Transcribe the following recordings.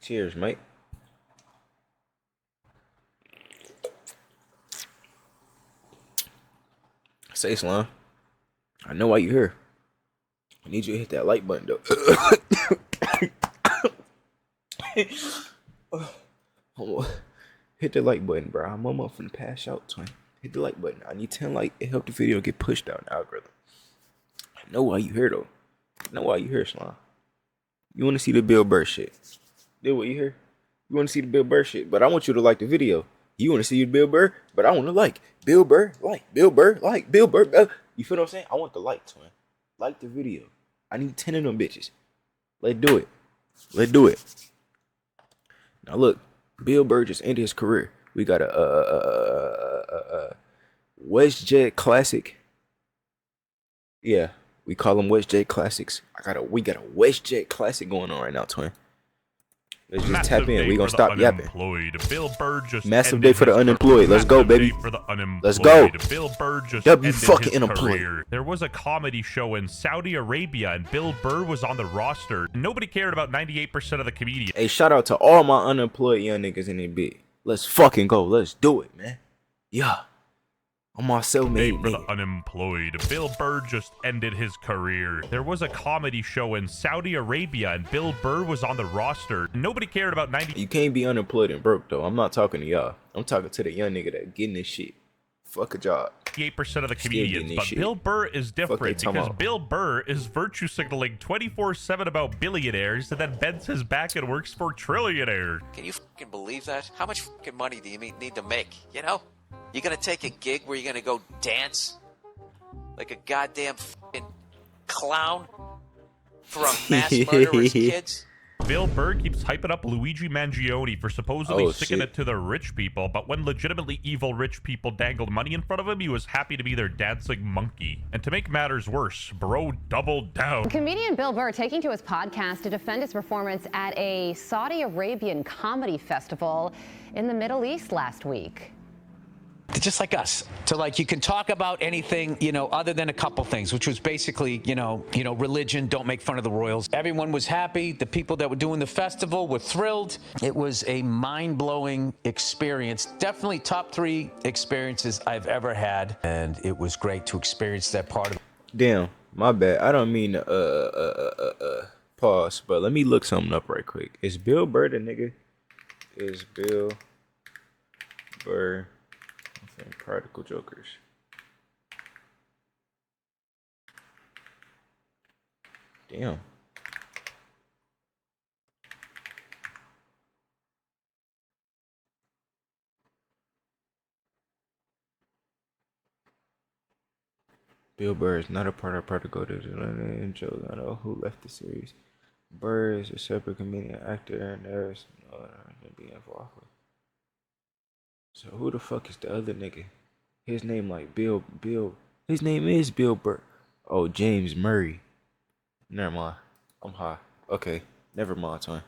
Cheers, mate. Say, Slime. I know why you here. I need you to hit that like button, though. Hit the like button, bro. I'm almost finna pass out, twin. Hit the like button. I need 10 likes. It help the video get pushed out in the algorithm. I know why you here, though. I know why you here, Slime. You want to see the Bill Burr shit. Did what you hear? You want to see the Bill Burr shit, but I want you to like the video. You want to see the Bill Burr, but I want to like Bill Burr, like Bill Burr, like Bill Burr. You feel what I'm saying? I want the like, twin. Like the video. I need 10 of them bitches. Let's do it. Let's do it. Now look, Bill Burr just ended his career. We got a WestJet Classic. Yeah, we call them WestJet Classics. We got a WestJet Classic going on right now, twin. Let's just tap in. We gonna stop yapping. Bill Burr just Massive day for the unemployed. Let's go, baby. Let's go. Bill Burr just W fucking unemployed. There was a comedy show in Saudi Arabia, and Bill Burr was on the roster. Nobody cared about 98% of the comedians. Hey, shout out to all my unemployed young niggas in the bit. Let's fucking go. Let's do it, man. Yeah. I'm my self-made For the nigga. unemployed, Bill Burr just ended his career. There was a comedy show in Saudi Arabia, and Bill Burr was on the roster. Nobody cared about 90. You can't be unemployed and broke, though. I'm not talking to y'all. I'm talking to the young nigga that getting this shit. Fuck a job. 98% of the Still comedians, getting but this shit. Bill Burr is different talking because about? Bill Burr is virtue signaling 24/7 about billionaires and then bends his back and works for trillionaires. Can you fucking believe that? How much fucking money do you need to make, you know? You gonna take a gig where you're gonna go dance like a goddamn fucking clown for a mass murderer's kids? Bill Burr keeps hyping up Luigi Mangione for supposedly sticking shit. it to the rich people, but when legitimately evil rich people dangled money in front of him, he was happy to be their dancing monkey. And to make matters worse, bro doubled down. Comedian Bill Burr taking to his podcast to defend his performance at a Saudi Arabian comedy festival in the Middle East last week. Just like us. So like you can talk about anything, other than a couple things, which was basically, religion, don't make fun of the royals. Everyone was happy. The people that were doing the festival were thrilled. It was a mind-blowing experience. Definitely top 3 experiences I've ever had. And it was great to experience that part of it. Damn, my bad. I don't mean to pause, but let me look something up right quick. Is Bill Burr the nigga? Is Bill Burr Practical Jokers? Damn. Bill Burr is not a part of Practical Jokers. Joe, I know who left the series. Burr is a separate comedian, actor, and there's no be involved with. So who the fuck is the other nigga? His name like Bill. His name is Bill Burr. Oh, James Murray. Never mind. I'm high. Okay. Never mind, twin.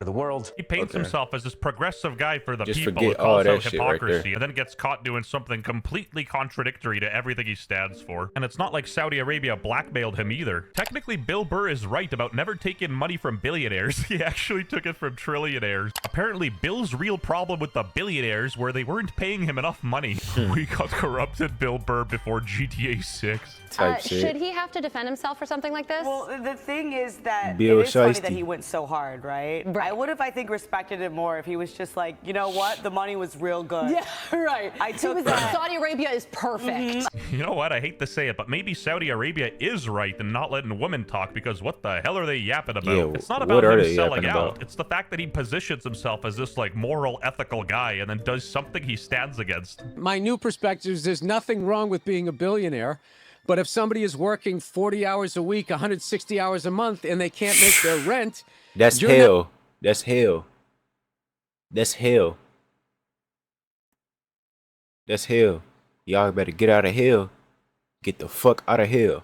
The world. He paints himself as this progressive guy for the Just people. forget It calls all out that shit right hypocrisy, there. and then gets caught doing something completely contradictory to everything he stands for. And it's not like Saudi Arabia blackmailed him either. Technically, Bill Burr is right about never taking money from billionaires. He actually took it from trillionaires. Apparently, Bill's real problem with the billionaires were they weren't paying him enough money. We got corrupted Bill Burr before GTA 6. Type shit. Should he have to defend himself for something like this? Well, the thing is that Bill it is funny Shiesty. that he went so hard, right? Right. I would have, I think, respected it more if he was just like, you know what? The money was real good. Yeah, right. I took He was that. like, Saudi Arabia is perfect. You know what? I hate to say it, but maybe Saudi Arabia is right in not letting women talk, because what the hell are they yapping about? Yeah, it's not what about are him they selling yapping out. about? It's the fact that he positions himself as this like moral, ethical guy and then does something he stands against. My new perspective is there's nothing wrong with being a billionaire, but if somebody is working 40 hours a week, 160 hours a month, and they can't make their rent, That's you're hell. That's hell. That's hell. That's hell. Y'all better get out of hell. Get the fuck out of hell.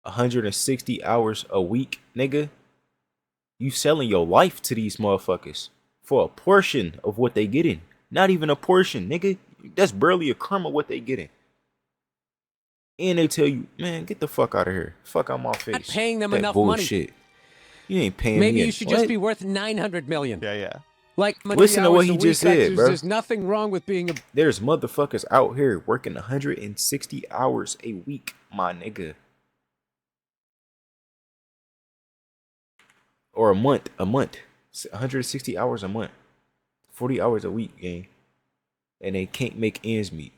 160 hours a week, nigga. You selling your life to these motherfuckers for a portion of what they getting. Not even a portion, nigga. That's barely a crumb of what they getting. And they tell you, man, get the fuck out of here. Fuck out my face. not paying them That enough bullshit. money. You ain't paying Maybe me. you should What? just be worth 900 million. Yeah. Like, Listen to what he just said, there's, bro. There's nothing wrong with being a There's motherfuckers out here working 160 hours a week, my nigga. Or a month. 160 hours a month. 40 hours a week, gang. And they can't make ends meet.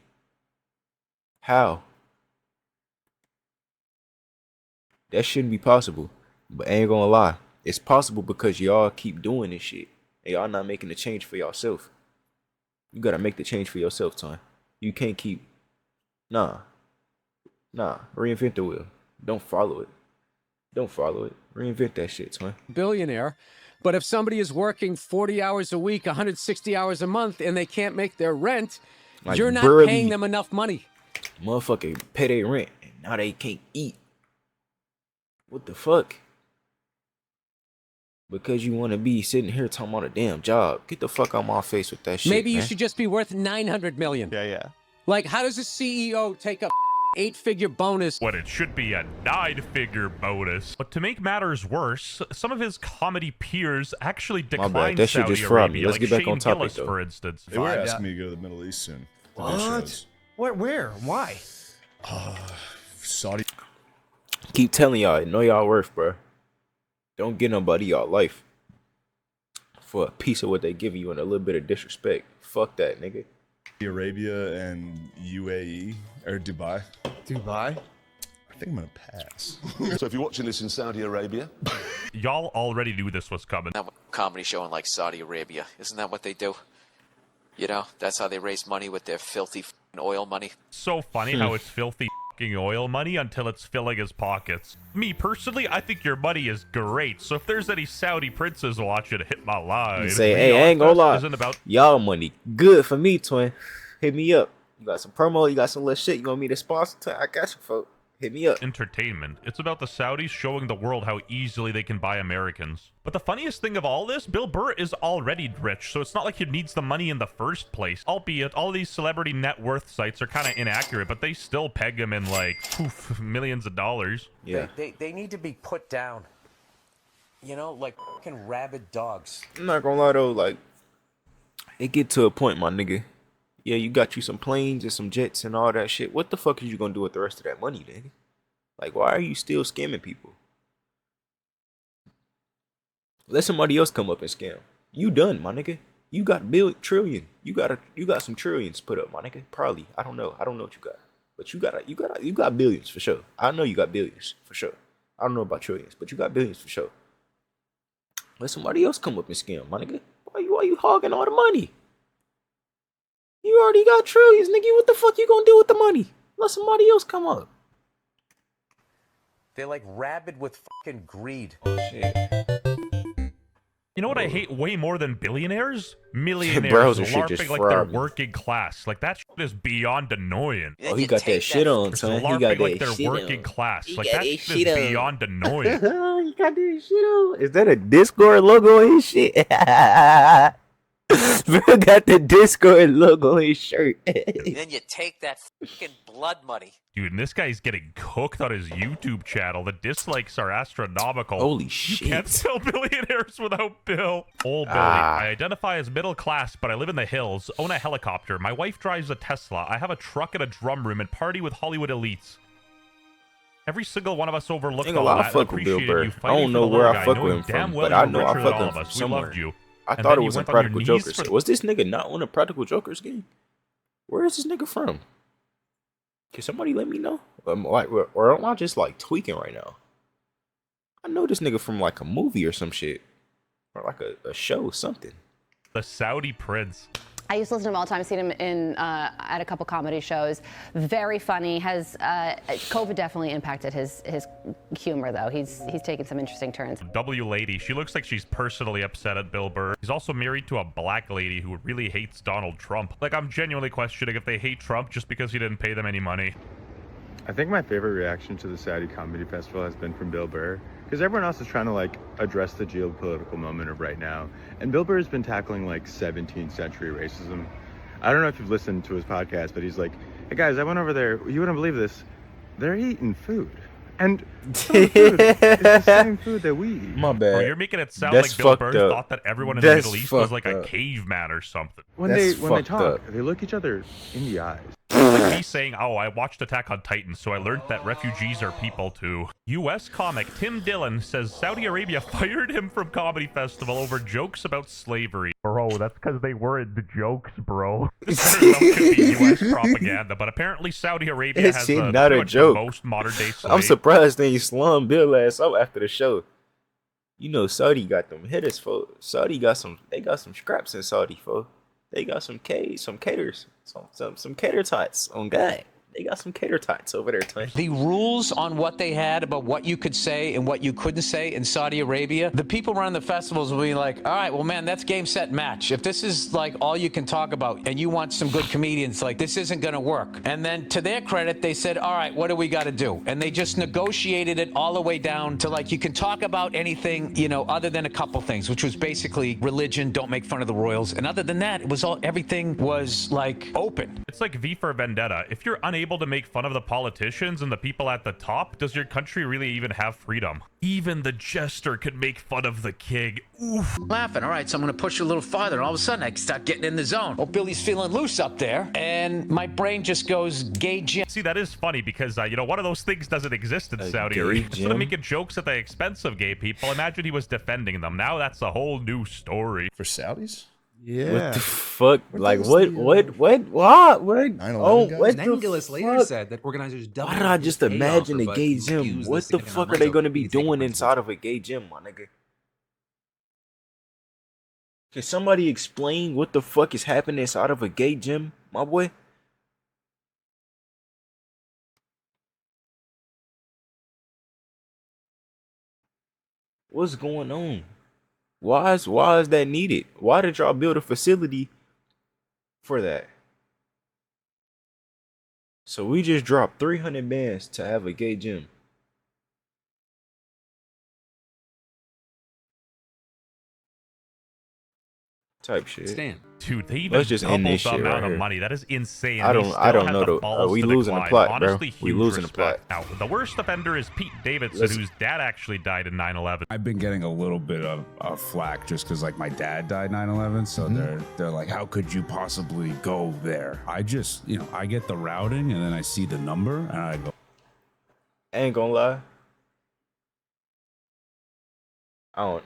How? That shouldn't be possible. But I ain't gonna lie. It's possible because y'all keep doing this shit. And y'all not making the change for yourself. You gotta make the change for yourself, Ton. You can't keep... Nah. Reinvent the wheel. Don't follow it. Reinvent that shit, Ton. billionaire. But if somebody is working 40 hours a week, 160 hours a month, and they can't make their rent, Like you're not barely- paying them enough money. Motherfucker pay their rent. And now they can't eat. What the fuck? Because you want to be sitting here talking about a damn job. Get the fuck out my face with that shit, Maybe you man. should just be worth 900 million. Yeah. Like, how does a CEO take a 8-figure bonus? When it should be a 9-figure bonus. But to make matters worse, some of his comedy peers actually declined that shit Saudi just fraud me. Arabia, Let's like get back Shane on topic, Gillis, though. for instance. They were asking me to go to the Middle East soon. for their What? shows. Where? Why? Saudi. Keep telling y'all, know y'all worth, bro. Don't get nobody y'all life for a piece of what they give you and a little bit of disrespect. Fuck that, nigga. Arabia and UAE or Dubai. Dubai? I think I'm gonna pass. So if you're watching this in Saudi Arabia, Y'all already knew this was coming. That comedy show in like Saudi Arabia. Isn't that what they do? You know, that's how they raise money with their filthy oil money. So funny how it's filthy fucking oil money until it's filling his pockets. Me personally, I think your money is great. So if there's any Saudi princes watching, hit my line. Say, hey, I ain't gonna lie. Isn't about Y'all money good for me, twin. Hit me up. You got some promo, you got some little shit. You want me to sponsor? I got you, folk. Hit me up. entertainment. It's about the Saudis showing the world how easily they can buy Americans. But the funniest thing of all this, Bill Burr is already rich, so it's not like he needs the money in the first place. Albeit, all these celebrity net worth sites are kind of inaccurate, but they still peg him in like millions of dollars. Yeah. They need to be put down. You know, like fucking rabid dogs. I'm not gonna lie though, like, it get to a point, my nigga. Yeah, you got you some planes and some jets and all that shit. What the fuck is you gonna do with the rest of that money, nigga? Like, why are you still scamming people? Let somebody else come up and scam. You done, my nigga. You got trillion. You got some trillions put up, my nigga. Probably. I don't know what you got. But you got billions for sure. I know you got billions for sure. I don't know about trillions, but you got billions for sure. Let somebody else come up and scam, my nigga. Why you hogging all the money? You already got trillions, nigga. What the fuck you gonna do with the money? Let somebody else come up. They're like rabid with fucking greed. Shit. You know what I hate way more than billionaires? Millionaires Browser shit just LARPing like they're fried me. working class. Like that shit is beyond annoying. Oh, he got that shit on, Just son. He LARPing got like that they're shit working on. class. He Like got that that shit is shit on. beyond annoying. He got that shit on. Is that a Discord logo on his shit? Bro got the Discord logo on his shirt. And then you take that fucking blood money. Dude, and this guy's getting cooked on his YouTube channel. The dislikes are astronomical. Holy You shit. can't sell billionaires without Bill. Old Billy. I identify as middle class, but I live in the hills, own a helicopter. My wife drives a Tesla. I have a truck and a drum room and party with Hollywood elites. Every single one of us overlooked Ain't gonna all lie, I that and fuck with Bill appreciated Burr. you I fighting don't for know the where little I guy, fuck with knowing him damn from, well but I you were know I richer fuck than all with of him us. We somewhere. loved you. I And thought then it you was in went on your Practical knees Jokers. for the- Was this nigga not on a Practical Jokers game? Where is this nigga from? Can somebody let me know? Or am I just like tweaking right now? I know this nigga from like a movie or some shit. Or like a show, something. The Saudi prince. I used to listen to him all the time, seen him in at a couple comedy shows. Very funny. Has COVID definitely impacted his humor though. He's taken some interesting turns. W lady. She looks like she's personally upset at Bill Burr. He's also married to a black lady who really hates Donald Trump. Like, I'm genuinely questioning if they hate Trump just because he didn't pay them any money. I think my favorite reaction to the Saudi Comedy Festival has been from Bill Burr, because everyone else is trying to like address the geopolitical moment of right now, and Bill Burr has been tackling like 17th century racism. I don't know if you've listened to his podcast, but he's like, hey guys, I went over there, you wouldn't believe this, they're eating food. And some of the food is the same food that we eat. My Bro, bad. you're making it sound That's like Bill fucked Burr up. thought that everyone in the That's Middle East was like fucked a up. caveman or something. When That's they fucked talk, up. they look each other in the eyes. Like me saying, oh, I watched Attack on Titan, so I learned that refugees are people too. U.S. comic Tim Dillon says Saudi Arabia fired him from Comedy Festival over jokes about slavery. Bro, that's because they weren't the jokes, bro. This could be U.S. propaganda, but apparently Saudi Arabia It's has not pretty a much joke. the most modern-day slaves. I'm surprised they ain't slum Bill ass up after the show. You know, Saudi got them hitters, folks. Saudi got some. They got some scraps in Saudi, folks. They got some caters, some cater tots on guy. They got some cater tots over there, Tony. The rules on what they had about what you could say and what you couldn't say in Saudi Arabia, the people running the festivals will be like, all right, well, man, that's game, set, match. If this is like all you can talk about and you want some good comedians, like this isn't going to work. And then to their credit, they said, all right, what do we got to do? And they just negotiated it all the way down to like you can talk about anything, you know, other than a couple things, which was basically religion, don't make fun of the royals. And other than that, it was all, everything was like open. It's like V for Vendetta. If you're unable to make fun of the politicians and the people at the top, does your country really even have freedom? Even the jester could make fun of the king. Oof. Laughing. All right, so I'm going to push you a little farther. And all of a sudden, I start getting in the zone. Oh, Billy's feeling loose up there. And my brain just goes, gay Jim. See, that is funny because, you know, one of those things doesn't exist in Saudi Gary Arabia. Instead of Jim? making jokes at the expense of gay people, imagine he was defending them. Now that's a whole new story. For Saudis? Yeah. What the fuck? Like was what? the, What? 9/11 Oh, guys? what the Nengulus later fuck? said that organizers Why did I just imagine a gay gym? What the fuck are they gonna be doing inside of a gay gym, my nigga? Can somebody explain what the fuck is happening inside of a gay gym, my boy? What's going on? Why is that needed? Why did y'all build a facility for that? So we just dropped 300 bands to have a gay gym. Type shit. Stan. Dude, they even Let's just end doubled this the shit amount right of here. money. That is insane. I They don't still had know the though. balls We to losing the decline. plot, bro. Honestly, We huge losing the plot. respect. Now, the worst offender is Pete Davidson, Let's- whose dad actually died in 9/11. I've been getting a little bit of flack just because like my dad died 9/11, so they're like, how could you possibly go there? I just, you know, I get the routing and then I see the number and I go. I ain't gonna lie.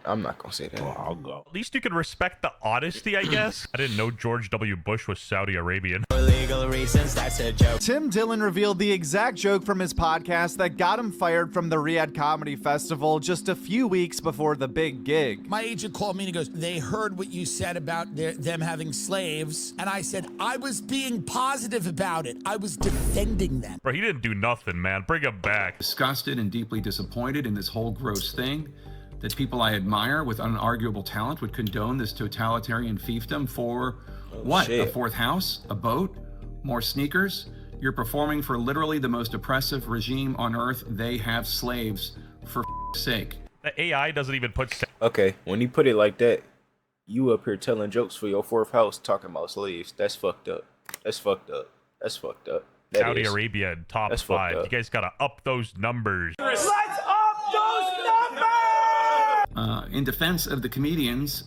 I'm not gonna say that. Oh, I'll go. At least you can respect the honesty, I guess. I didn't know George W. Bush was Saudi Arabian. For legal reasons, that's a joke. Tim Dillon revealed the exact joke from his podcast that got him fired from the Riyadh Comedy Festival just a few weeks before the big gig. My agent called me and he goes, they heard what you said about them having slaves. And I said, I was being positive about it. I was defending them. Bro, he didn't do nothing, man. Bring him back. Disgusted and deeply disappointed in this whole gross thing. That people I admire with unarguable talent would condone this totalitarian fiefdom for what? shit. A fourth house? A boat? More sneakers? You're performing for literally the most oppressive regime on earth. They have slaves, for sake. The AI doesn't even put Okay, when you put it like that, you up here telling jokes for your fourth house talking about slaves. That's fucked up. That's fucked up. That's fucked up. That Saudi is. Arabia in top That's fucked 5. up. You guys gotta up those numbers. Let's up those numbers! In defense of the comedians,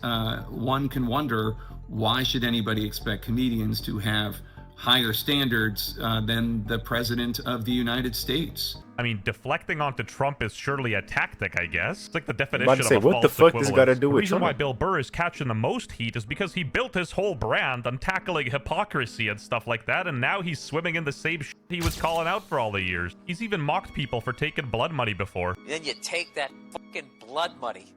one can wonder, why should anybody expect comedians to have higher standards than the President of the United States? I mean, deflecting onto Trump is surely a tactic, I guess. It's like the about definition to of say, a what the false fuck this equivalence. gotta do with The reason why Trump? Bill Burr is catching the most heat is because he built his whole brand on tackling hypocrisy and stuff like that, and now he's swimming in the same shit he was calling out for all the years. He's even mocked people for taking blood money before. Then you take that fucking blood money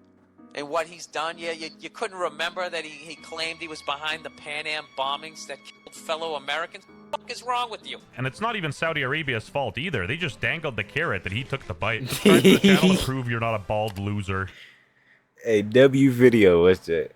and what he's done. You couldn't remember that he claimed he was behind the Pan Am bombings that killed fellow Americans? What the fuck is wrong with you? And it's not even Saudi Arabia's fault either. They just dangled the carrot and he took the bite. Subscribe to the channel to prove you're not a bald loser. Hey, W video, what's that?